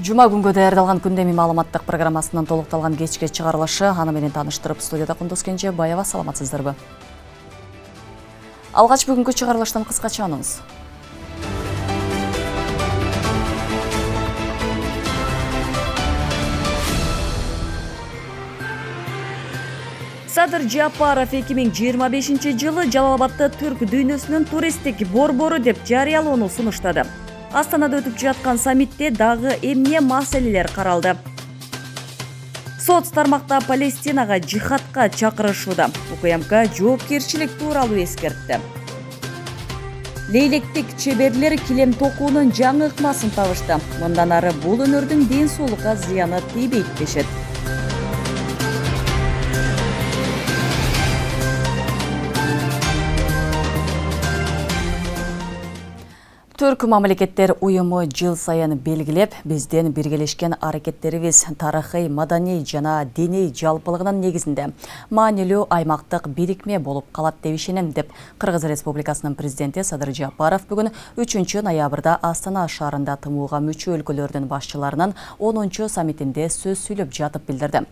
Жума күнгө даярдалган күндеми маалыматтык программасынын толукталган кечке чыгарылышы аны менен тааныштырып студияда Кундуз Кенже Баява, саламатсыздарбы? Алгач бүгүнкү чыгарылыштан кыскача анонс. Садыр Жапаров 2025-жылы Жалал-Абадты түрк дүйнөсүнүн туристтик борбору деп жарыялоону сунуштады. Астанада өтүп жаткан саммитте дагы эмне маселелер каралды. Соц тармакта Палестинага жихадка чакырышууда. УКМК жоопкерчилик тууралуу эскертти. Лейлектик чеберлер килем токуунун жаңы ыкмасын табышты. Мындан ары бул өнөрдүн ден соолукка зыяны тийбейт дешет. Түрк мамлекеттер уюму жыл сайын белгилеп, бизден биргелешкен аракеттерибиз тарыхый, маданий жана диний жалпылыгынын негизинде маанилүү аймактык бирикме болуп калат деп ишенем деп Кыргыз Республикасынын президенти Садыр Жапаров бүгүн 3 ноябрда Астана шаарында ТМУга мүчө өлкөлөрдүн башчыларынын 10 саммитинде сөз сүйлөп жатып билдирди.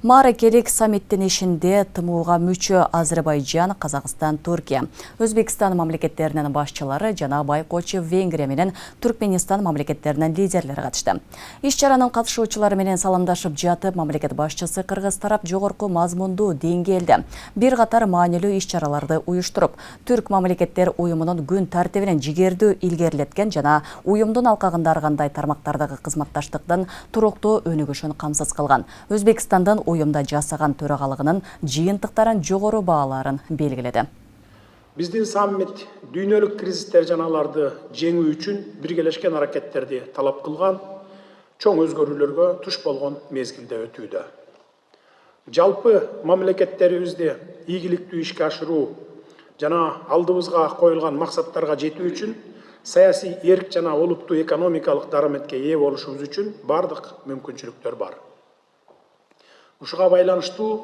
Мааракелик саммиттин ишинде ТМУга мүчө Азербайжан, Казакстан, Түркия, Өзбекстан мамлекеттеринин башчылары жана байкоочу Венгрия менен Түркменистан мамлекеттеринин лидерлери катышты. Иш-чаранын катышуучулары менен саламдашып жатып, мамлекет башчысы Кыргыз тарап жогорку мазмундуу деңгээлде бир катар маанилүү иш-чараларды уюштуруп, түрк мамлекеттер уюмунун күн тартибинен жигердүү илгерилеткен жана уюмдун алкагында ар кандай тармактардагы кызматташтыктын туруктуу өнүгүшүн камсыз кылган. Өзбекстандын уюмда жасаган төрагалыгынын жыйынтыктарын жогору бааларын белгиледи. Биздин саммит дүйнөлүк кризистер жана аларды жеңүү үчүн биргелешкен аракеттерди талап кылган, чоң өзгөрүүлөргө туш болгон мезгилде өтүүдө. Жалпы мамлекеттерибизди ийгиликтүү ишке ашыруу жана алдыбызга коюлган максаттарга жетүү үчүн саясий эрк жана олуттуу экономикалык дараметке ээ болушубуз үчүн бардык мүмкүнчүлүктөр бар. Ушуга байланыштуу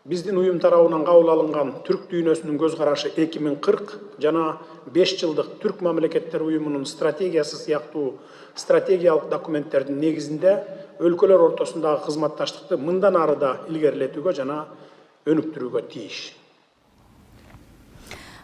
биздин уюм тарабынан кабыл алынган түрк дүйнөсүнүн көз карашы 2040 жана 5 жылдык түрк мамлекеттер уюмунун стратегиясы сыяктуу стратегиялык документтердин негизинде өлкөлөр ортосундагы кызматташтыкты мындан ары да илгерилетүүгө жана өнүктүрүүгө тийиш.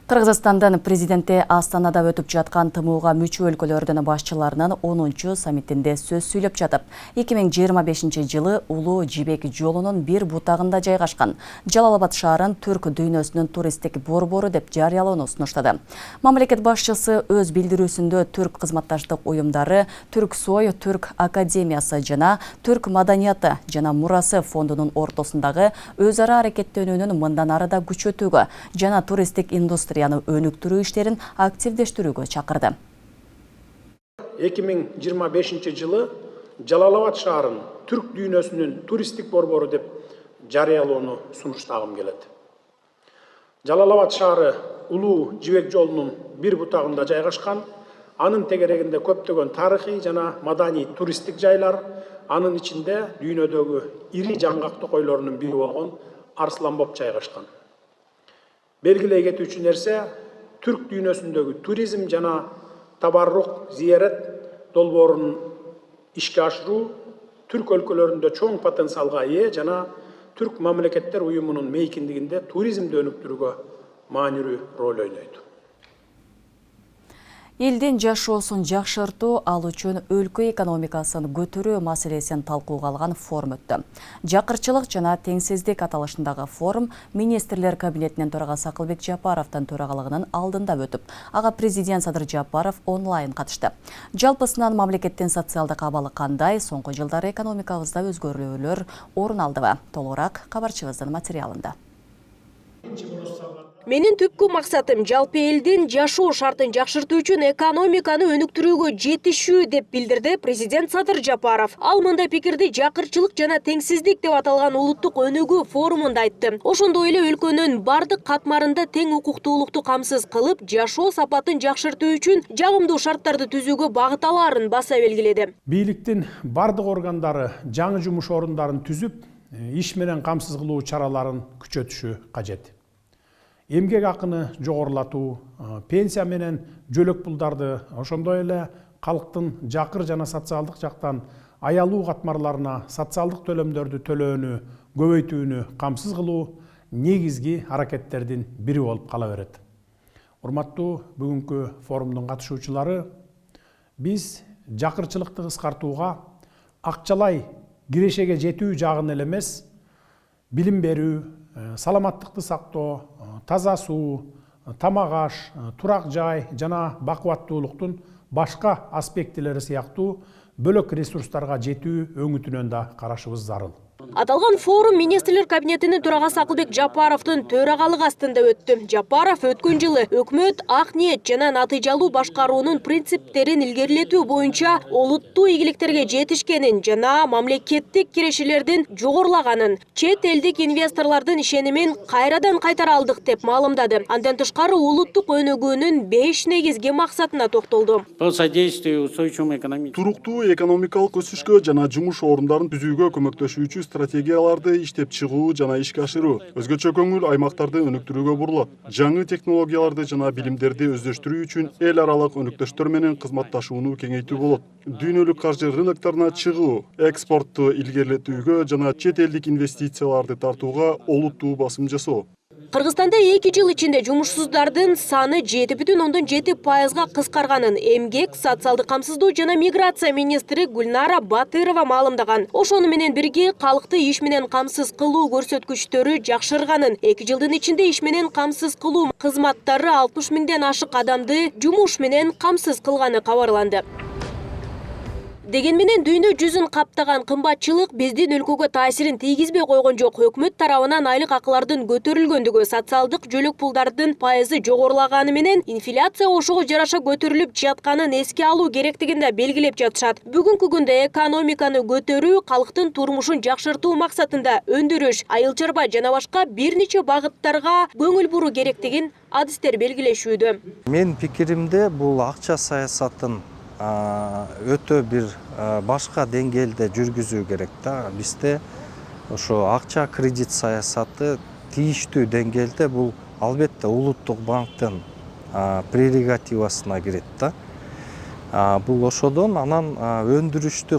Кыргызстандын президенти Астанада өтүп жаткан ТМУга мүчө өлкөлөрдүн башчыларынын 10 саммитинде сөз сүйлөп жатып, 2025 жылы Улуу Жибек жолунун бир бутагында жайгашкан Жалал-Абад шаарын түрк дүйнөсүнүн туристтик борбору деп жарыялоону сунуштады. Мамлекет башчысы өз билдирүүсүндө түрк кызматташтык уюмдары, Түрксой, Түрк академиясы жана түрк маданияты жана мурасы фондунун ортосундагы өз ара аракеттенүүнүн мындан ары да күчөтүүгө жана туристтик индустрия өнүктүрүү иштерин активдештирүүгө чакырды. 2025 жылы Жалал-Абад шаарын түрк дүйнөсүнүн туристтик борбору деп жарыялоону сунуштагым келет. Жалал-Абад шаары Улуу Жибек жолунун бир бутагында жайгашкан, анын тегерегинде көптөгөн тарыхый жана маданий туристтик жайлар, анын ичинде дүйнөдөгү ири жаңгак токойлорунун бири болгон Арсланбоп жайгашкан. Белгилей кетүүчү нерсе, түрк дүйнөсүндөгү туризм жана табаррук зиярат долбоорун ишке ашыруу түрк өлкөлөрүндө чоң потенциалга ээ жана түрк мамлекеттер уюмунун мейкиндигинде туризмди өнүктүрүүгө маанилүү роль ойнойт. Элдин жашоосун жакшыртуу, ал үчүн өлкө экономикасын көтөрүү маселесин талкууга алган форум өттү. Жакырчылык жана теңсиздик аталышындагы форум министрлер кабинетинин төрагасы Акылбек Жапаровдун төрагалыгынын алдында өтүп, ага президент Садыр Жапаров онлайн катышты. Жалпысынан мамлекеттин социалдык абалы кандай, соңку жылдары экономикабызда өзгөрүүлөр орун алдыбы? Толугураак кабарчыбыздын материалында. Менин түпкү максатым жалпы элдин жашоо шартын жакшыртуу үчүн экономиканы өнүктүрүүгө жетишүү деп билдирди президент Садыр Жапаров. Ал мындай пикирди жакырчылык жана теңсиздик деп аталган улуттук өнүгүү форумунда айтты. Ошондой эле өлкөнүн бардык катмарында тең укуктуулукту камсыз кылып, жашоо сапатын жакшыртуу үчүн жагымдуу шарттарды түзүүгө багытталаарын баса белгиледи. Бийликтин бардык органдары жаңы жумуш орундарын түзүп, иш менен камсыз кылуу чараларын күчөтүшү кажет. Эмгек акыны жогорулатуу, пенсия менен жөлөк пулдарды, ошондой эле калктын жакыр жана социалдык жактан аялуу катмарларына социалдык төлөмдөрдү төлөөнү көбөйтүүнү камсыз кылуу негизги аракеттердин бири болуп кала берет. Урматтуу бүгүнкү форумдун катышуучулары, биз жакырчылыкты кыскартууга акчалай кирешеге жетүү жагын эле эмес, билим берүү, саламаттыкты сактоо, таза суу, тамак аш, турак жай жана бакубаттуулуктун башка аспектилери сыяктуу бөлөк ресурстарга жетүү өңүтүнөн да карашыбыз зарыл. Аталган форум министрлер кабинетинин төрагасы Акылбек Жапаровдун төрагалыгы астында өттү. Жапаров өткөн жылы өкмөт ак ниет жана натыйжалуу башкаруунун принциптерин илгерилетүү боюнча олуттуу ийгиликтерге жетишкенин жана мамлекеттик кирешелердин жогорулаганын, чет элдик инвесторлордун ишенимин кайрадан кайтара алдык деп маалымдады. Андан тышкары улуттук өнүгүүнүн 5 негизги максатына токтолду. Туруктуу экономикалык өсүшкө жана жумуш орундарын түзүүгө көмөктөшүүчү стратегияларды иштеп чыгуу жана ишке ашыруу, өзгөчө көңүл аймактарды өнүктүрүүгө бурулат. Жаңы технологияларды жана билимдерди өздөштүрүү үчүн эл аралык өнүктөштөр менен кызматташууну кеңейтүү болот. Дүйнөлүк каржы рыноктарына чыгуу, экспортту илгерилетүүгө жана чет элдик инвестицияларды тартууга олуттуу басым жасоо. Кыргызстанда 2 жыл ичинде жумушсуздардын саны 7,7%га кыскарганын эмгек, социалдык камсыздоо жана миграция министри Гүлнара Батырова маалымдаган. Ошону менен бирге калкты иш менен камсыз кылуу көрсөткүчтөрү жакшырганын, 2 жылдын ичинде иш менен камсыз кылуу кызматтары 60 миңден ашык адамды жумуш менен камсыз кылганы кабарланды. Дегенменен дүйнө жүзүн каптаган кымбатчылык биздин өлкөгө таасирин тийгизбей койгон жок. Өкмөт тарабынан айлык акылардын көтөрүлгөндүгү, социалдык жөлөк пулдардын пайызы жогорулаганы менен инфляция ошого жараша көтөрүлүп жатканын эске алуу керектигин да белгилеп жатышат. Бүгүнкү күндө экономиканы көтөрүү, калктын турмушун жакшыртуу максатында өндүрүш, айыл чарба жана башка бир нече багыттарга көңүл буруу керектигин адистер белгилешүүдө. Мен пикиримде бул акча саясатын өтө бир башка деңгээлде жүргүзүү керек да. Бизде ошо акча кредит саясаты тийиштүү деңгээлде бул албетте улуттук банктын прерогативасына кирет да. Бул ошодон анан өндүрүштү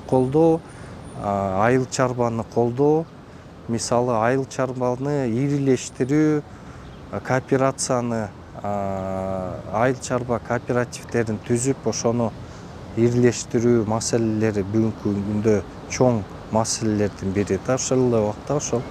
колдоо, айыл чарбаны колдоо, мисалы айыл чарбаны ирилештирүү, кооперацияны айыл чарба кооперативтерин түзүп, ошону ирилештирүү маселелери бүгүнкү күндө чоң маселелердин бири да. Ошол эле убакта ошол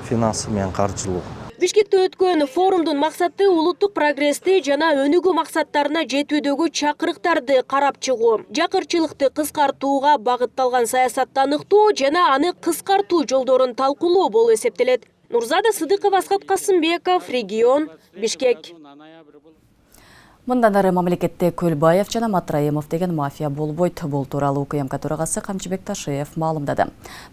финансы менен каржылоо. Бишкекте өткөн форумдун максаты улуттук прогрессти жана өнүгүү максаттарына жетүүдөгү чакырыктарды карап чыгуу, жакырчылыкты кыскартууга багытталган саясатты аныктоо жана аны кыскартуу жолдорун талкуулоо болуп эсептелет. Нурзада Сыдыкова, Асхат Касымбеков, Регион, Бишкек. Мындан ары мамлекетте Көлбаев жана Матраимов деген мафия болбойт. Бул тууралуу УКМК төрагасы Камчыбек Ташиев маалымдады.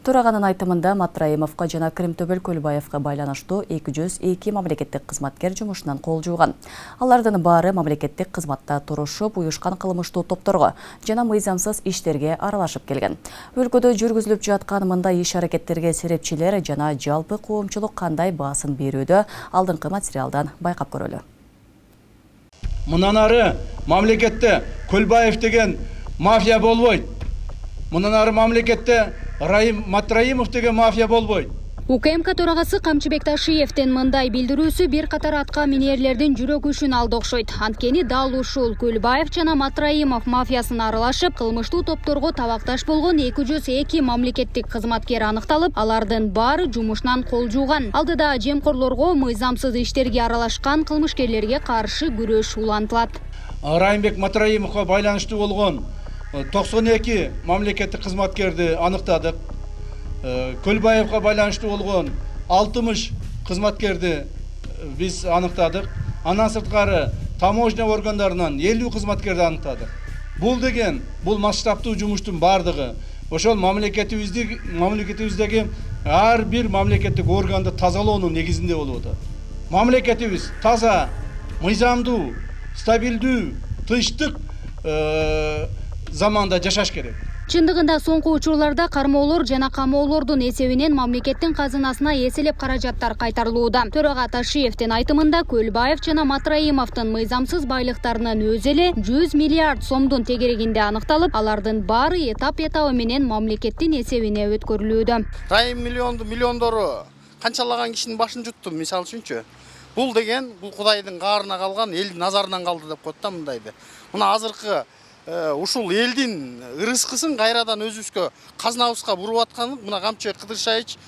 Төраганын айтымында Матраимовго жана Кримтөбөл Көлбаевга байланыштуу 202 мамлекеттик кызматкер жумушунан кол жууган. Алардын баары мамлекеттик кызматта турушуп, уюшкан кылмыштуу топторго жана мыйзамсыз иштерге аралашып келген. Өлкөдө жүргүзүлүп жаткан мындай иш аракеттерге серепчилер жана жалпы коомчулук кандай баасын берүүдө алдыңкы материалдан байкап көрөлү. Мындан ары мамлекетте Көлбаев деген мафия болбойт. Мындан ары мамлекетте Матраимов деген мафия болбойт. УКМК төрагасы Камчыбек Ташиевдин мындай билдирүүсү бир катар атка минерлердин жүрөк үшүн алды окшойт. Анткени дал ушул Көлбаев жана Матраимов мафиясына аралашып, кылмыштуу топторго табакташ болгон 202 мамлекеттик кызматкер аныкталып, алардын баары жумушунан кол жууган. Алдыда жемкорлорго, мыйзамсыз иштерге аралашкан кылмышкерлерге каршы күрөш улантылат. Райымбек Матраимовго байланыштуу болгон 92 мамлекеттик кызматкерди аныктадык. Көлбаевга байланыштуу болгон 60 кызматкерди биз аныктадык. Андан сырткары таможня органдарынан 50 кызматкерди аныктадык. Бул масштабтуу жумуштун бардыгы ошол мамлекетибиздеги ар бир мамлекеттик органды тазалоонун негизинде болуп атат. Мамлекетибиз таза, мыйзамдуу, стабилдүү, тынчтык заманда жашаш керек. Чындыгында соңку учурларда кармоолор жана камоолордун эсебинен мамлекеттин казынасына эселеп каражаттар кайтарылууда. Төрага Ташиевдин айтымында Көлбаев жана Матраимовдун мыйзамсыз байлыктарынын өзү эле 100 миллиард сомдун тегерегинде аныкталып, алардын баары этап-этабы менен мамлекеттин эсебине өткөрүлүүдө. Райым миллиондору канчалаган кишинин башын жутту, мисалы үчүнчү. Бул деген бул Кудайдын каарына калган, элдин назарынан калды деп коет да мындайды. Мына азыркы ушул элдин ырыскысын кайрадан өзүбүзгө казнабызга буруп атканы мына Камчыбек Кыдыршайыч,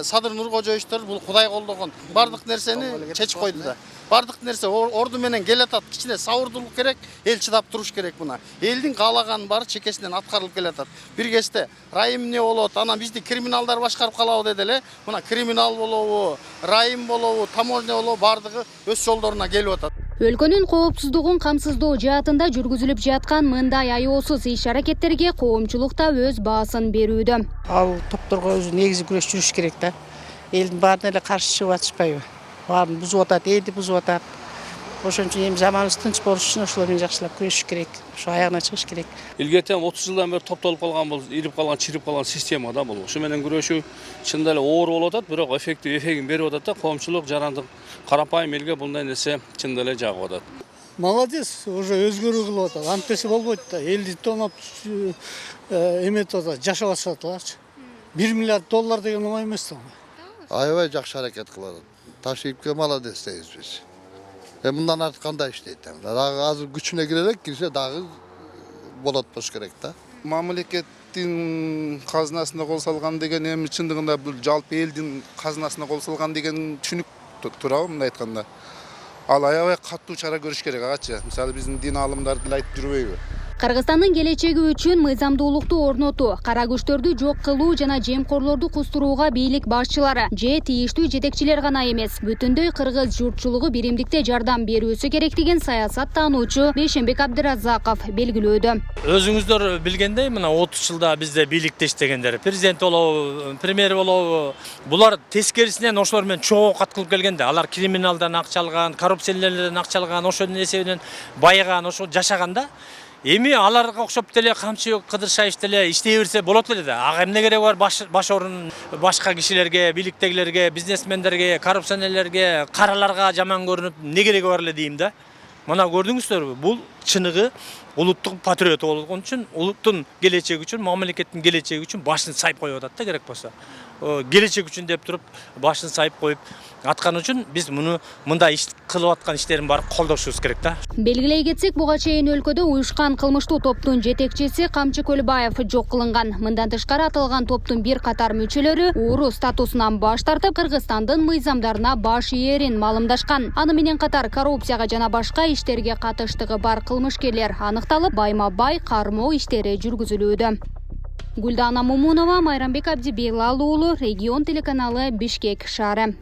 Садыр Нуркожоевичтер бул Кудай колдогон бардык нерсени чечип койду да. Бардык нерсе орду менен келатат, кичине сабырдуулук керек, эл чыдап туруш керек мына. Элдин каалаганы баары чекесинен аткарылып келатат. Бир кезде райым эмне болот, анан бизди криминалдар башкарып калабы деди эле. Мына криминал болобу, райым болобу, таможня болобу бардыгы өз жолдоруна келип атат. Өлкөнүн коопсуздугун камсыздоо жаатында жүргүзүлүп жаткан мындай аеосуз иш-аракеттерге коомчулук да өз баасын берүүдө. Ал топторго өзү негизи күрөш жүрүш керек да. Элдин баарына эле каршы чыгып атышпайбы? Баарын бузуп атат, элди бузуп атат. Ошон үчүн эми заманыбыз тынч болуш үчүн ошолор менен жакшылап күрөшүш керек. Ошо аягына чыгыш керек. Илгертен 30 жылдан бери топтолуп калган бул ирип калган, чирип калган система да бул. Ошо менен күрөшүү чындап эле оор болуп атат, бирок эффектин берип атат да, коомчулук жарандык карапайым элге мындай нерсе чындап эле жагып атат. Молодец, уже өзгөрүү кылып атат. Антесе болбойт да. Элди тонап эметип атат, жашап атышат. 1 миллиард доллар деген оңой эмес да. Аябай жакшы аракет кылат. Ташиевке молодец дейбиз биз. Мындан артык кандай иштейт? Дагы азыр күчүнө кирсе дагы болот болуш керек да. Мамлекеттин казынасына кол салган деген эми чындыгында бул жалпы элдин казынасына кол салган деген түшүнүк туурабы мындай айтканда. Ал аябай катуу чара көрүш керек агачы. Мисалы биздин дин аалымдар деле айтып жүрбөйбү? Кыргызстандын келечеги үчүн мыйзамдуулукту орнотуу, кара күчтөрдү жок кылуу жана жемкорлорду кустурууга бийлик башчылары же тийиштүү жетекчилер гана эмес, бүтүндөй кыргыз журтчулугу биримдикте жардам берүүсү керек деген саясаттануучу Бейшенбек Абдыразаков белгилөөдө. Өзүңүздөр билгендей, мына 30 жылда бизде бийликте иштегендер, президент болобу, премьер болобу, булар тескерисинен ошолор менен чогуу кат кылып келгенде, алар криминалдан акча алган, коррупциялерден акча алган, ошонун эсебинен байыган, ошол жашаганда эми аларга окшоп деле Камчыбек Кыдыршайыч деле иштей берсе болот эле да. Ага эмне кереги бар баш орун башка кишилерге, бийликтегилерге, бизнесмендерге, коррупционерлерге, караларга жаман көрүнүп эмне кереги бар эле дейм да. Мына көрдүңүздөрбү? Бул чыныгы улуттук патриот болгон үчүн, улуттун келечеги үчүн, мамлекеттин келечеги үчүн башын сайып коюп атат да керек болсо. Келечек үчүн деп туруп башын сайып коюп аткан үчүн биз муну мындай иш кылып аткан иштерин баарын колдошубуз керек да. Белгилей кетсек, буга чейин өлкөдө уюшкан кылмыштуу топтун жетекчиси Камчы Көлбаев жок кылынган. Мындан тышкары аталган топтун бир катар мүчөлөрү ууру статусунан баш тартып, Кыргызстандын мыйзамдарына баш ээрин маалымдашкан. Аны менен катар коррупцияга жана башка иштерге катыштыгы бар кылмышкерлер аныкталып, байма-бай кармоо иштери жүргүзүлүүдө. Гүлдана Мумунова, Майрамбек Абдибелал уулу, Регион телеканалы, Бишкек шаары.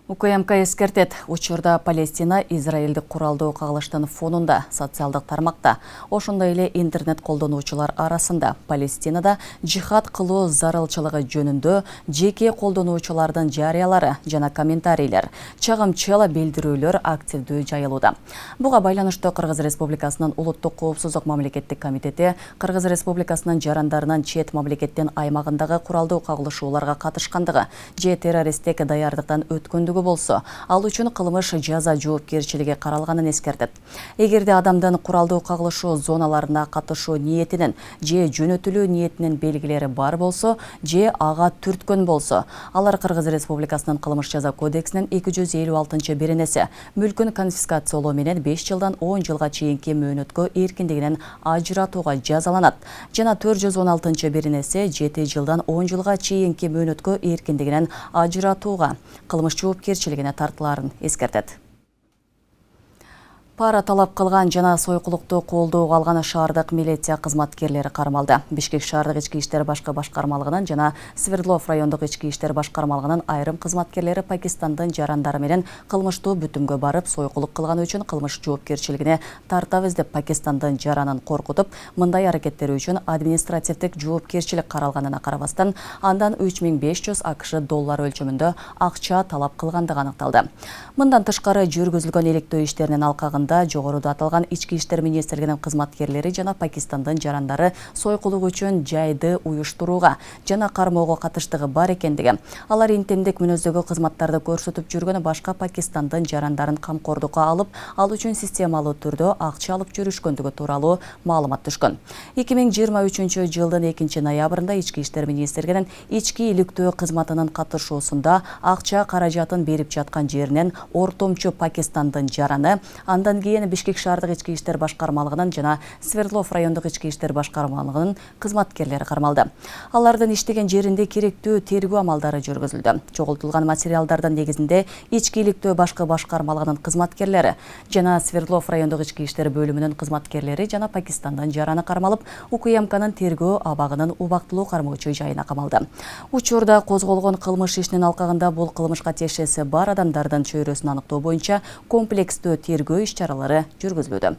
УКМК эскертет, учурда Палестина Израилдик куралдуу кагылыштын фонунда, социалдык тармакта, ошондой эле интернет колдонуучулар арасында Палестинада жихад кылуу зарылчылыгы жөнүндө жеке колдонуучулардын жарыялары жана комментарийлер, чагымчыл билдирүүлөр активдүү жайылууда. Буга байланыштуу Кыргыз Республикасынын Улуттук коопсуздук мамлекеттик комитети Кыргыз Республикасынын жарандарынын чет мамлекеттин аймагындагы куралдуу кагылышууларга катышкандыгы же террористтик даярдыктан өткөндүгү болсо, ал үчүн кылмыш жаза жоопкерчилиги каралганын эскертет. Эгерде адамдын куралдуу кагылышуу зоналарына катышуу ниетинин же жөнөтүлүү ниетинин белгилери бар болсо, же ага түрткөн болсо, алар Кыргыз Республикасынын кылмыш жаза кодексинин 256-беренеси мүлкүн конфискациялоо менен 5 жылдан 10 жылга чейинки мөөнөткө эркиндигинен ажыратууга жазаланат. Жана 416-беренеси 7 жылдан 10 жылга чейинки мөөнөткө эркиндигинен ажыратууга кылмыш жоопкерчилигине тартыларын эскертет. Пара талап кылган жана сойкулукту колдоого алган шаардык милиция кызматкерлери кармалды. Бишкек шаардык ички иштер башкармалыгынын жана Свердлов райондук ички иштер башкармалыгынын айрым кызматкерлери Пакистандын жарандары менен кылмыштуу бүтүмгө барып сойкулук кылган үчүн кылмыш жоопкерчилигине тартабыз деп Пакистандын жаранын коркутуп, мындай аракеттери үчүн административдик жоопкерчилик каралганына карабастан, андан 3500 АКШ доллары өлчөмүндө акча талап кылгандыгы аныкталды. Мындан тышкары жүргүзүлгөн иликтөө иштеринин алкагында айылында жогоруда аталган Ички иштер министрлигинин кызматкерлери жана Пакистандын жарандары сойкулук үчүн жайды уюштурууга жана кармоого катыштыгы бар экендиги, алар интимдик мүнөздөгү кызматтарды көрсөтүп жүргөн башка Пакистандын жарандарын камкордукка алып, ал үчүн системалуу түрдө акча алып жүрүшкөндүгү тууралуу маалымат түшкөн. 2023 жылдын 2-ноябрында Ички иштер министрлигинин ички иликтөө кызматынын катышуусунда акча каражатын берип жаткан жеринен ортомчу Пакистандын жараны, андан кийин Бишкек шаардык ички иштер башкармалыгынын жана Свердлов райондук ички иштер башкармалыгынын кызматкерлери кармалды. Алардын иштеген жеринде керектүү тергөө амалдары жүргүзүлдү. Чогултулган материалдардын негизинде ички иликтөө башкармалыгынын кызматкерлери жана Свердлов райондук ички иштер бөлүмүнүн кызматкерлери жана Пакистандын жараны кармалып, УКМКнын тергөө абагынын убактылуу кармоочу жайына камалды. Учурда козголгон кылмыш ишинин алкагында бул кылмышка тиешеси бар адамдардын чөйрөсүн аныктоо боюнча комплекстүү тергөө иш-чаралары жүргүзүлүүдө.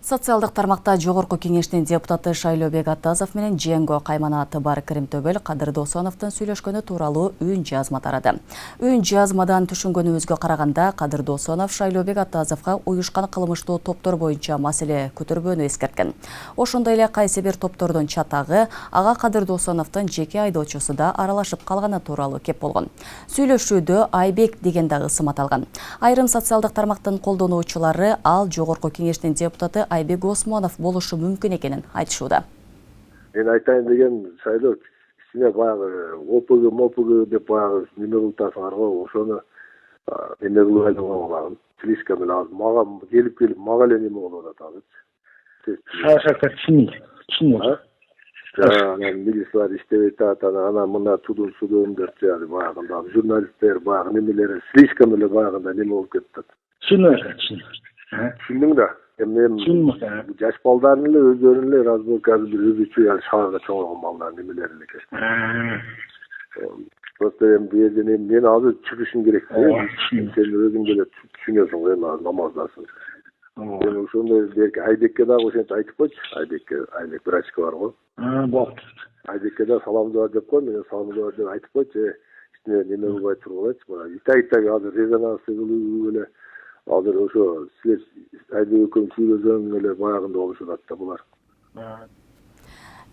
Социалдык тармакта жогорку кеңештин депутаты Шайлообек Атазов менен Жеңго кайманаты бар Кыримтөбөл Кадыр Досоновдун сүйлөшкөнү тууралуу үн жазма тарады. Үн жазмадан түшүнгөнүбүзгө караганда Кадыр Досонов Шайлообек Атазовго уюшкан кылмыштуу топтор боюнча маселе көтөрбөөнү эскерткен. Ошондой эле кайсы бир топтордун чатагы ага Кадыр Досоновдун жеке айдоочусу да аралашып калганы тууралуу кеп болгон. Сүйлөшүүдө Айбек деген да ысым аталган. Айрым социалдык тармактын колдонуучулары ал жогорку кеңештин депутаты Айбек Осмонов болушу мүмкүн экенин айтышууда. Мен айтайын деген шайлоо кичине баягы ОПГ деп баягы неме кылтасыңар го, ошону неме кылып айдаган слишком эле аз мага келип мага эле неме болуп атат азыр. Шашакта чын. Анан милициялар иштебей атат, анан мына тудун деп баягында журналисттер баягы немелери слишком эле баягында неме болуп кетти. Чын. Түшүндүң да. Мен жаш балдарын эле өздөрүн эле разбор азыр бир өзүчө шаарда чоңойгон балдар немелер эле. Просто бу жерден мен азыр чыгышым керек. Сен өзүң деле түшүнөсүң го, эми намаздасың. Мен ошондой берки Айбекке дагы ошентип айтып койчу. Айбек врачка бар го. Болду. Айбекке да саламдоо деп кой, мен саламдоо деп айтып койчу. Неме кылбай тургулачы. Итак азыр резонанс кылуу эле азыр ошо силер Айбек экөөң сүйлөсөң эле баягында болушат да булар.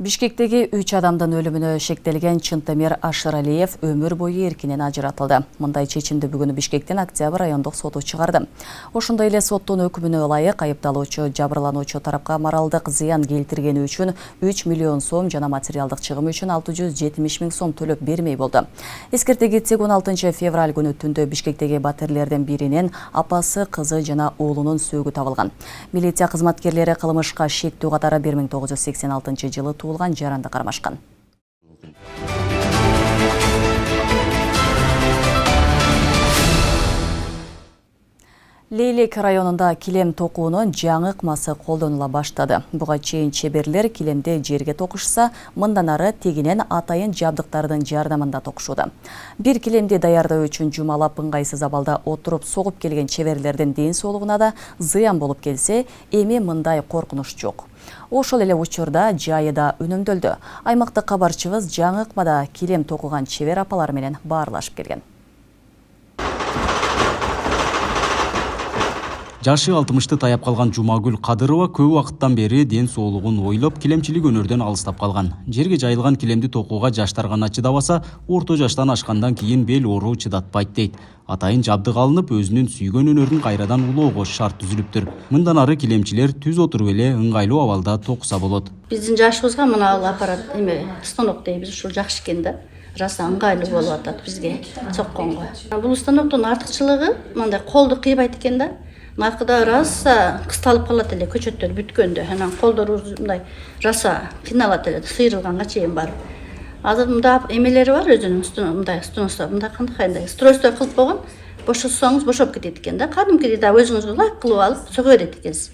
Бишкектеги 3 адамдын өлүмүнө шектелген Чынтемир Ашыралиев өмүр бою эркинен ажыратылды. Мындай чечимди бүгүн Бишкектин Октябрь райондук соту чыгарды. Ошондой эле соттун өкүмүнө ылайык айыпталуучу жабырлануучу тарапка моралдык зыян келтиргени үчүн 3 миллион сом жана материалдык чыгым үчүн 670 миң сом төлөп бермей болду. Эскерте кетсек 16 февраль күнү түндө Бишкектеги батирлердин биринин апасы, кызы жана уулунун сөөгү табылган. Милиция кызматкерлери кылмышка шектүү катары 1986 жылы туылган жаранды кармашкан. Лейлек районунда килем токуунун жаңы ыкмасы колдонула баштады. Буга чейин чеберлер килемди жерге токушса, мындан ары тегинен атайын жабдыктардын жардамында токушууда. Бир килемди даярдоо үчүн жумалап ыңгайсыз абалда отуруп согуп келген чеберлердин ден соолугуна да зыян болуп келсе, эми мындай коркунуч жок. Ошол эле учурда жайы да үнөмдөлдү. Аймактык кабарчыбыз жаңы ыкмада килем токуган чебер апалар менен баарлашып келген. Жашы 60-ты таяп калган Жумагүл Кадырова көп убакыттан бери ден соолугун ойлоп, килемчилик өнөрдөн алыстап калган. Жерге жайылган килемди токууга жаштар гана чыдабаса, орто жаштан ашкандан кийин бел оору чыдатпайт дейт. Атайын жабдык алынып, өзүнүн сүйгөн өнөрүн кайрадан улоого шарт түзүлүптүр. Мындан ары килемчилер түз отуруп эле ыңгайлуу абалда токуса болот. Биздин жашыбызга мына аппарат станок дейбиз, ушул жакшы экен да. Раса ыңгайлуу болуп атат бизге сокконго. Бул станоктун артыкчылыгы мындай колду кыйбайт экен да. Наркыда раса кысталып калат эле, көчөттөр бүткөндө, анан колдорубуз мындай раса кыйналат эле, сыйрылганга чейин барып. Азыр мында эмелери бар өзүнүн мындай стонусу, мындай кандай стройство кылып койгон, бошосоңуз бошоп кетет экен да. Кадимкидей да өзүңүз лак кылып алып сөгө берет экенсиз.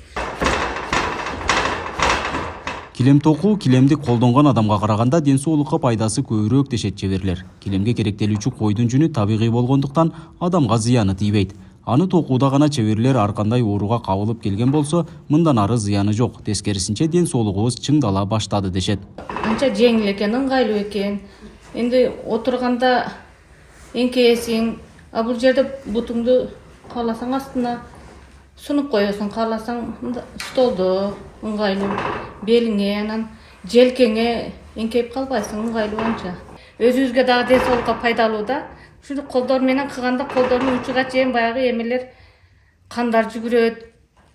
Килем токуу килемди колдонгон адамга караганда ден соолукка пайдасы көбүрөөк дешет чеберлер. Килемге керектелүүчү койдун жүнү табигый болгондуктан адамга зыяны тийбейт. Аны токууда гана чеберлер ар кандай ооруга кабылып келген болсо, мындан ары зыяны жок. Тескерисинче ден соолугубуз чыңдала баштады дешет. Анча жеңил экен, ыңгайлуу экен. Энди отурганда эңкейесиң, а бул жерде бутуңду кааласаң астына сунуп коесуң, кааласаң столду ыңгайлуу, белиңе, анан желкеңе эңкейип калбайсың, ыңгайлуу анча. Өзүбүзгө дагы ден соолукка пайдалуу да. Ушул колдор менен кылганда колдордун учуга чейин баягы эмелер кандар жүгүрөт.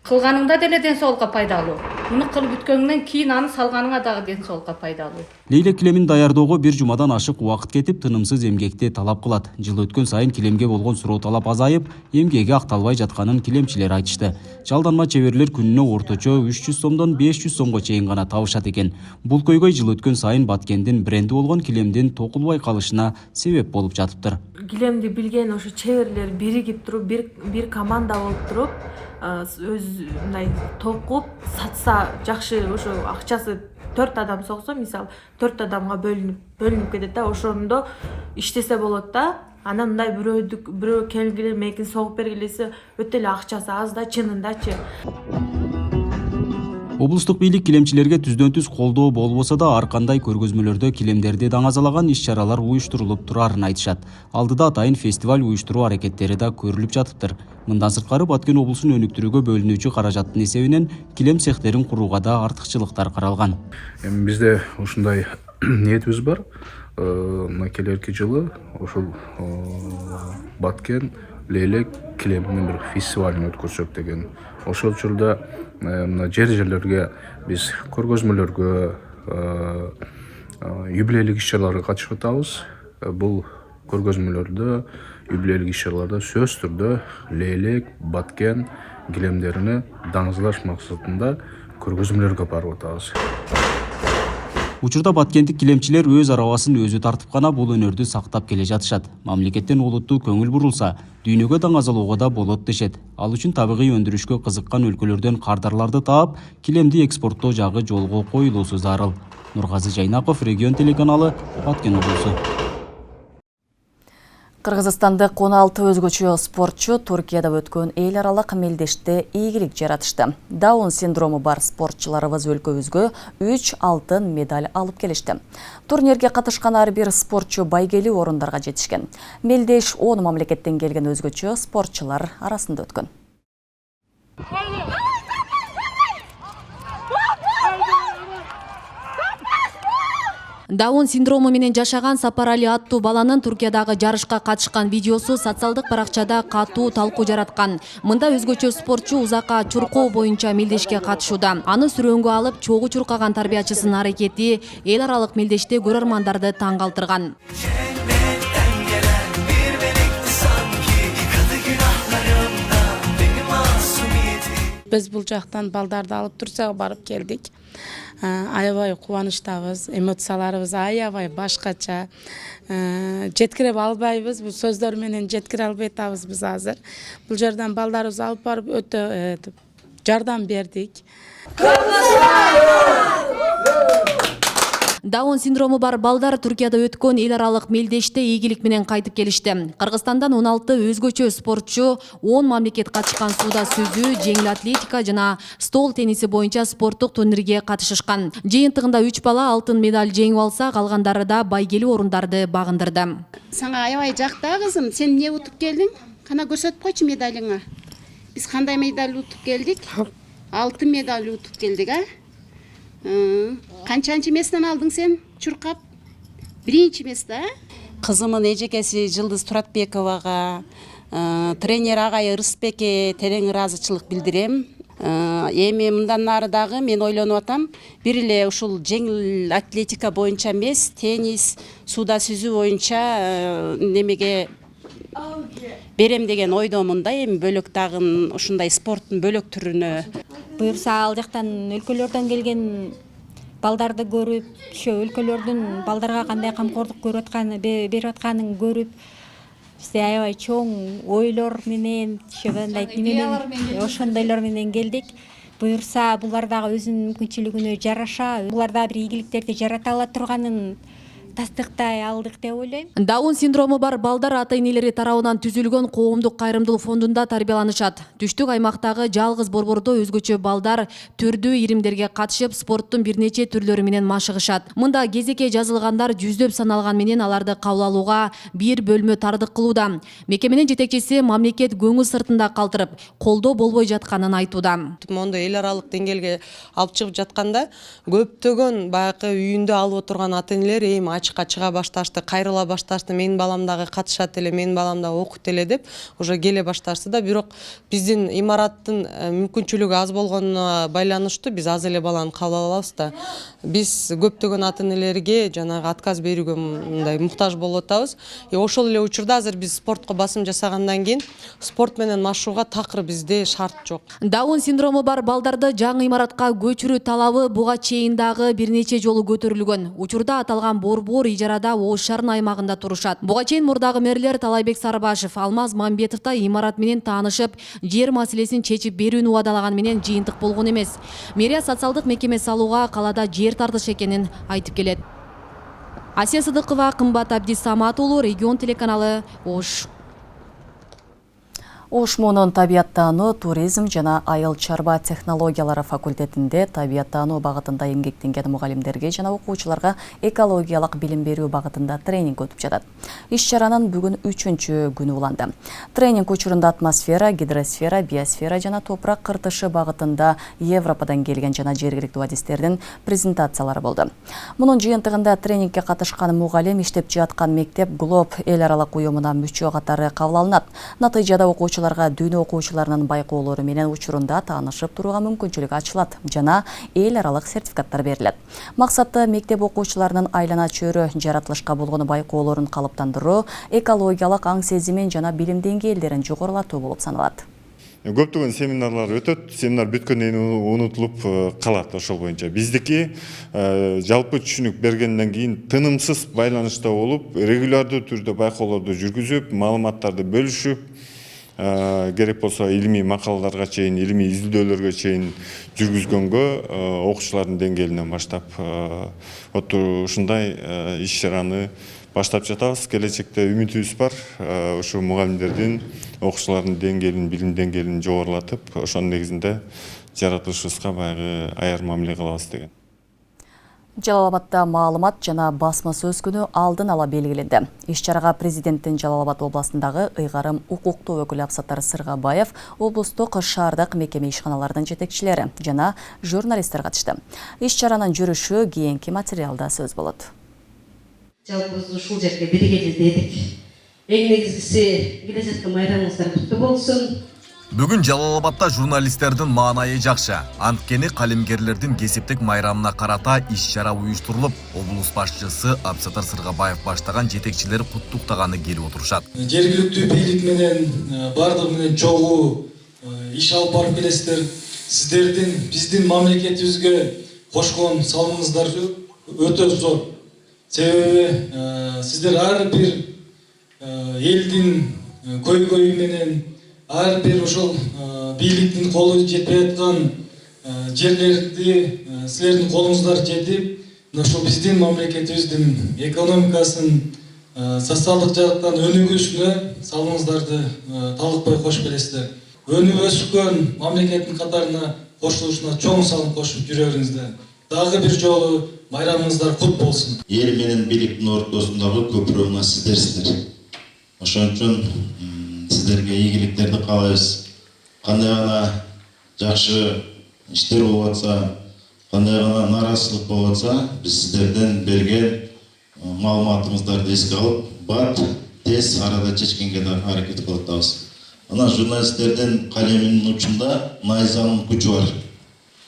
Кылганыңда деле ден соолукка пайдалуу. Муну кылып бүткөндөн кийин аны салганыңа дагы ден соолукка пайдалуу. Лейлек килемин даярдоого 1 жумадан ашык убакыт кетип, тынымсыз эмгекти талап кылат. Жыл өткөн сайын килемге болгон суроо талап азайып, эмгеги акталбай жатканын килемчилер айтышты. Жалданма чеберлер күнүнө орточо 300 сомдон 500 сомго чейин гана табышат экен. Бул көйгөй жыл өткөн сайын Баткендин бренди болгон килемдин токулбай калышына себеп болуп жатыптыр. Килемди билген ошо чеберлер биригип туруп, бир команда болуп туруп, өз мындай токуп сатса жакшы, ошо акчасы 4 адам соксо, мисалы 4 адамга бөлүнүп кетет да, ошондо иштесе болот да. Анан мындай бирөө келгиле мекин согуп бергилесе өтө эле акчасы аз да, чынындачы. Облустук бийлик килемчилерге түздөн-түз колдоо болбосо да ар кандай көргөзмөлөрдө килемдерди даңазалаган иш-чаралар уюштурулуп турарын айтышат. Алдыда атайын фестиваль уюштуруу аракеттери да көрүлүп жатыптыр. Мындан сырткары Баткен облусун өнүктүрүүгө бөлүнүүчү каражаттын эсебинен килем цехтерин курууга да артыкчылыктар каралган. Бизде ушундай ниетибиз бар. Мына келерки жылы ошол Баткен Лейлек килемдин бир фестивалын өткөрсөк деген. Ошол учурда мына жерлерге биз көргөзмөлөргө, юбилейлик иш-чараларга катышып атабыз. Бул көргөзмөлөрдө, юбилейлик иш-чараларда сөз түрдө Лейлек, Баткен килемдерини даңазалаш максатында көргөзмөлөргө барып атабыз. Учурда баткендик килемчилер өз арабасын өзү тартып гана бул өнөрдү сактап келе жатышат. Мамлекеттен олуттуу көңүл бурулса, дүйнөгө даңазалоого да болот дешет. Ал үчүн табигый өндүрүшкө кызыккан өлкөлөрдөн кардарларды таап, килемди экспорттоо жагы жолго коюлуусу зарыл. Нургазы Жайнаков, Регион телеканалы, Баткен облусу. Кыргызстандык 16 өзгөчө спортчу Туркияда өткөн эл аралык мелдеште ийгилик жаратышты. Даун синдрому бар спортчуларыбыз өлкөбүзгө 3 алтын медаль алып келишти. Турнирге катышкан ар бир спортчу байгелүү орундарга жетишкен. Мелдеш 10 мамлекеттен келген өзгөчө спортчулар арасында өткөн. Даун синдрому менен жашаган Сапарали аттуу баланын Туркиядагы жарышка катышкан видеосу социалдык баракчада катуу талкуу жараткан. Мында өзгөчө спортчу узакка чуркоо боюнча мелдешке катышууда. Аны сүрөөнгө алып, чогуу чуркаган тарбиячысынын аракети эл аралык мелдеште көрөрмандарды таң калтырган. Biz бул жактан балдарды алып Турцияга барып келдик. Аябай кубанычтабыз, эмоцияларыбыз аябай башкача. Жеткире албайбыз, бул сөздөр менен жеткире албай атабыз биз азыр. Бул жерден балдарыбызды алып барып өтө жардам бердик. Даун синдрому бар балдар Туркияда өткөн эл аралык мелдеште ийгилик менен кайтып келишти. Кыргызстандан 16 өзгөчө спортчу 10 мамлекет катышкан сууда сүзүү, жеңил атлетика жана стол тенниси боюнча спорттук турнирге катышышкан. Жыйынтыгында 3 бала алтын медаль жеңип алса, калгандары да байгелүү орундарды багындырды. Сага аябай жакта кызым, сен эмне утуп келдиң? Кана көрсөтүп койчу медалыңа. Биз кандай медаль утуп келдик? Алтын медаль утуп келдик, а? Канчанчы эмесинен алдың сен чуркап? Биринчи эместе, а? Кызымын эжекеси Жылдыз Туратбековага, тренер агай Рысбекке терең ыраазычылык билдирем. Эми мындан нары дагы мен ойлонуп атам, бир эле ушул жеңил атлетика боюнча эмес, теннис, сууда сүзүү боюнча немеге берем деген ойдомун да, эми бөлөк дагы ушундай спорттун бөлөк түрүнө. Буюрса ал жактан өлкөлөрдөн келген балдарды көрүп, ошо өлкөлөрдүн балдарга кандай камкордук берип атканын көрүп, бизде аябай чоң ойлор менен, ошондой неменен, ошондойлор менен келдик. Буюрса булар дагы өзүнүн мүмкүнчүлүгүнө жараша, булар дагы бир ийгиликтерди жарата ала турганын тастыктай алдык деп ойлойм. Даун синдрому бар балдар ата-энелери тарабынан түзүлгөн коомдук кайрымдуулук фондунда тарбияланышат. Түштүк аймактагы жалгыз борбордо өзгөчө балдар түрдүү иримдерге катышып, спорттун бир нече түрлөрү менен машыгышат. Мында кезекке жазылгандар жүздөп саналган менен аларды кабыл алууга бир бөлмө тардык кылууда. Мекеменин жетекчиси мамлекет көңүл сыртында калтырып, колдоо болбой жатканын айтууда. Мондой эл аралык деңгээлге алып чыгып жатканда көптөгөн баягы үйүндө алып отурган ата-энелер эми ачыкка чыга башташты, кайрыла башташты, менин балам дагы катышат эле, менин балам дагы окуйт эле деп уже келе башташты да. Бирок биздин имараттын мүмкүнчүлүгү аз болгонуна байланыштуу биз аз эле баланы кабыл алабыз да. Биз көптөгөн ата-энелерге жанагы отказ берүүгө мындай муктаж болуп атабыз. Ошол эле учурда азыр биз спортко басым жасагандан кийин спорт менен машууга такыр бизде шарт жок. Даун синдрому бар балдарды жаңы имаратка көчүрүү талабы буга чейин дагы бир нече жолу көтөрүлгөн. Учурда аталган борбор ижарада Ош шаарынын аймагында турушат. Буга чейин мурдагы мэрлер Талайбек Сарбашев, Алмаз Мамбетов да имарат менен таанышып, жер маселесин чечип берүүнү убадалаган менен жыйынтык болгон эмес. Мэрия социалдык мекеме салууга калаада жер тартыш экенин айтып келет. Асия Сыдыкова, Кымбат Абдисамат уулу, Регион телеканалы, Ош. Ош мунун табияттануу, туризм жана айыл чарба технологиялары факультетинде табияттануу багытында эмгектенген мугалимдерге жана окуучуларга экологиялык билим берүү багытында тренинг өтүп жатат. Иш-чаранын бүгүн 3-чү күнү уланды. Тренинг учурунда атмосфера, гидросфера, биосфера жана топурак кыртышы багытында Европадан келген жана жергиликтүү адистердин презентациялары болду. Мунун жыйынтыгында тренингке катышкан мугалим иштеп жаткан мектеп Глоб эл аралык уюмуна мүчө катары кабыл алынат. Натыйжада окуучуларга дүйнө окуучуларынын байкоолору менен учурунда таанышып турууга мүмкүнчүлүк ачылат жана эл аралык сертификаттар берилет. Максаты мектеп окуучуларынын айлана чөйрө жаратылышка болгон байкоолорун калыптандыруу, экологиялык аң сезимин жана билим деңгээлдерин жогорулатуу болуп саналат. Көптөгөн семинарлар өтөт, семинар бүткөндөн кийин унутулуп калат ошол боюнча. Биздики жалпы түшүнүк бергенден кийин тынымсыз байланышта болуп, регулярдуу түрдө байкоолорду жүргүзүп, маалыматтарды бөлүшүп, керек болсо илимий макалаларга чейин, илимий изилдөөлөргө чейин жүргүзгөнгө окуучулардын деңгээлинен баштап ушундай иш-чараны баштап жатабыз. Келечекте үмүтүбүз бар. Ушу мугалимдердин, окуучулардын деңгээлин, билим деңгээлин жогорулатып, ошонун негизинде жаратылышыбызга баягы аяр мамиле кылабыз деген. Жалал Абадта маалымат жана басма сөз күнү алдын ала белгиленди. Иш-чарага президенттин Жалал Абад областындагы ыйгарым укуктуу өкүлү Абсаттар Сыргабаев, облустук шаардык мекеме ишканаларынын жетекчилери жана журналисттер катышты. Иш-чаранын жүрүшү кийинки материалда сөз болот. Жалпы ушул жерге бирге келдик. Эң негизгиси келе жаткан майрамыңыздар куттуу болсун. Бүгүн Жалал Абадта журналисттердин маанайы жакшы. Анткени калемгерлердин кесиптик майрамына карата иш-чара уюштурулуп, облус башчысы Абсаттар Сыргабаев баштаган жетекчилер куттуктаганы келип отурушат. Жергиликтүү бийлик менен бардыгы менен чогуу иш алып барып келесиздер. Сиздердин биздин мамлекетибизге кошкон салымыңыздар өтө зор. Себеби сиздер ар бир элдин көйгөйү менен ар бир ошол бийликтин колу жетпей аткан жерлерди силердин колуңуздар жетип, ошол биздин мамлекетибиздин экономикасын социалдык жактан өнүгүүсүнө салымыңыздарды талыкпай кошуп келесиздер. Өнүп өскөн мамлекеттин катарына кошулушуна чоң салым кошуп жүрө бериңиздер. Дагы бир жолу майрамыңыздар кут болсун. Эл менен бийликтин ортосундагы көпүрө мына сиздерсиздер. Ошон үчүн сиздерге ийгиликтерди каалайбыз. Кандай гана жакшы иштер болуп атса, кандай гана нааразычылык болуп атса, биз сиздерден берген маалыматыңыздарды эске алып, бат тез арада чечкенге да аракет кылып атабыз. Ана журналисттердин калеминин учунда найзанын күчү бар.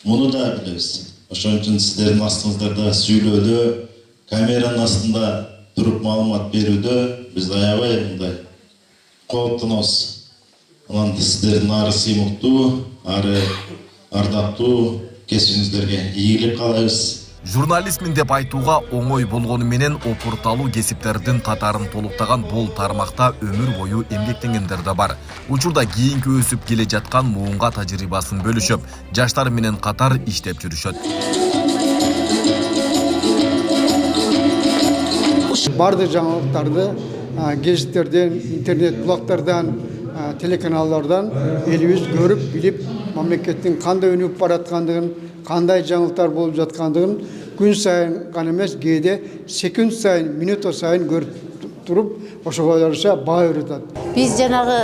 Муну да билебиз. Ошон үчүн сиздердин астыңыздарда сүйлөөдө, камеранын астында туруп маалымат берүүдө биз аябай мындай кооптонобуз. Анан сиздердин ары сыймыктуу, ары ардактуу кесибиңиздерге ийгилик каалайбыз. Журналистмин деп айтууга оңой болгону менен опурталуу кесиптердин катарын толуктаган бул тармакта өмүр бою эмгектенгендер да бар. Учурда кийинки өсүп келе жаткан муунга тажрыйбасын бөлүшүп, жаштар менен катар иштеп жүрүшөт. бардық жаңалықтарды гезиттерден, интернет блогтардан, телеканалдардан еліміз көріп, біліп, мемлекеттің қандай өніп баратқандығын, қандай жаңалықтар болып жатқандығын күн сайын ғана емес, кейде секунд сайын, минут сайын көріп тұрып, ошоға жараша баа үйретеді. Biz жанагы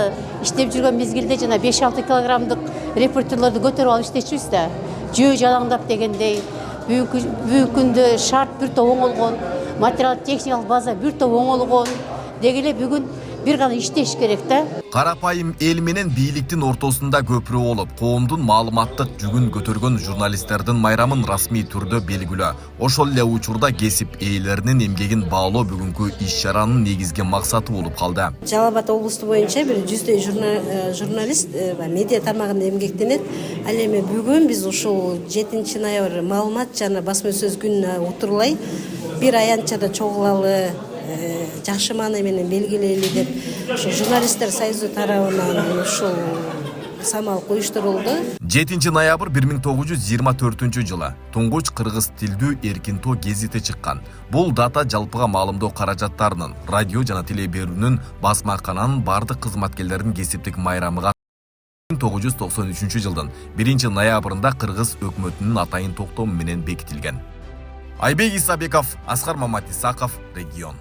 иштеп жүргөн мезгилде жана 5-6 килограммдык репортерлорду көтөрүп алып иштечүбүз да. Жөө жалаңдап дегендей, бүгүнкү күндө шарт бир топ оңолгон, материал техникалык база бир топ оңолгон. Дегеле бүгүн бир гана иштеш керек да. Карапайым эл менен бийликтин ортосунда көпүрө болуп, коомдун маалыматтык жүгүн көтөргөн журналисттердин майрамын расмий түрдө белгилөө. Ошол эле учурда кесип ээлеринин эмгегин баалоо бүгүнкү иш-чаранын негизги максаты болуп калды. Жалал Абад облусу боюнча бир 100 журналист медиа тармагында эмгектенет. Ал эми бүгүн биз ушул 7 ноябрь маалымат жана басма сөз күнүнө утурлай бир аянтчада чогулалы, жакшы мааны менен белгилейли деп журналисттер союзу тарабынан ушул самал уюштурулду. 7 ноябрь 1924 жылы туңгуч кыргыз тилдүү Эркинтоо гезити чыккан. Бул дата жалпыга маалымдоо каражаттарынын, радио жана теле берүүнүн, басмакананын бардык кызматкерлеринин кесиптик майрамыга 1993 жылдын 1 ноябрында кыргыз өкмөтүнүн атайын токтому менен бекитилген. Айбек Исабеков, Аскар Маматисаков, Регион.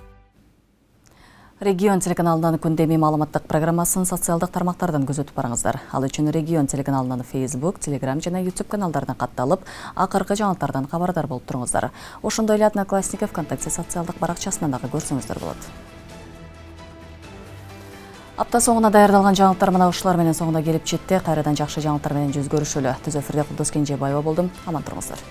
Регион телеканалынан күндеме маалыматтык программасын социалдык тармактардан көзөтүп барыңыздар. Ал үчүн Регион телеканалынан Facebook, Telegram жана YouTube каналдарынан катталып, акыркы жаңылыктардан кабардар болуп туруңуздар. Ошондой эле Одноклассников ВКонтакте социалдык баракчасынан дагы көрсөңүздөр болот. Апта соңуна даярдалган жаңылыктар мына ушулар менен соңуна келип жетти. Кайрадан жакшы жаңылыктар менен жүз көрүшөлү. Түз эфирде Кудус Кенжебаева болдум. Аман туруңуздар.